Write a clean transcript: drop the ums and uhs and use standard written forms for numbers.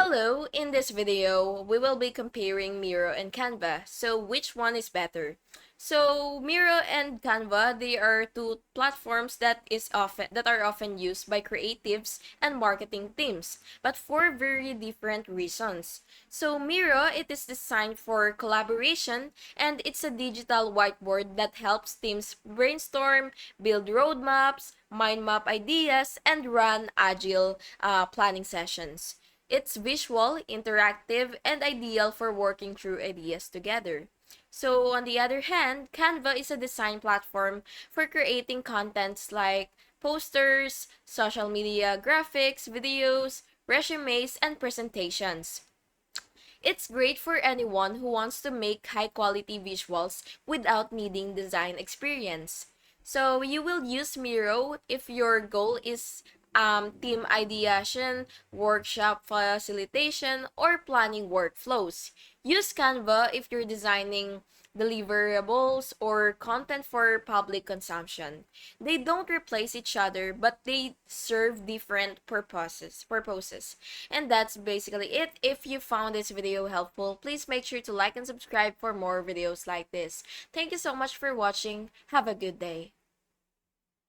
Hello, in this video, we will be comparing Miro and Canva. So which one is better? So Miro and Canva, they are two platforms that are often used by creatives and marketing teams, but for very different reasons. So Miro, it is designed for collaboration, and it's a digital whiteboard that helps teams brainstorm, build roadmaps, mind map ideas, and run agile planning sessions. It's visual, interactive, and ideal for working through ideas together. So, on the other hand, Canva is a design platform for creating contents like posters, social media graphics, videos, resumes, and presentations. It's great for anyone who wants to make high quality visuals without needing design experience. So you will use Miro if your goal is team ideation, workshop facilitation, or planning workflows. Use Canva if you're designing deliverables or content for public consumption. They don't replace each other, but they serve different purposes. And that's basically it. If you found this video helpful, please make sure to like and subscribe for more videos like this. Thank you so much for watching. Have a good day.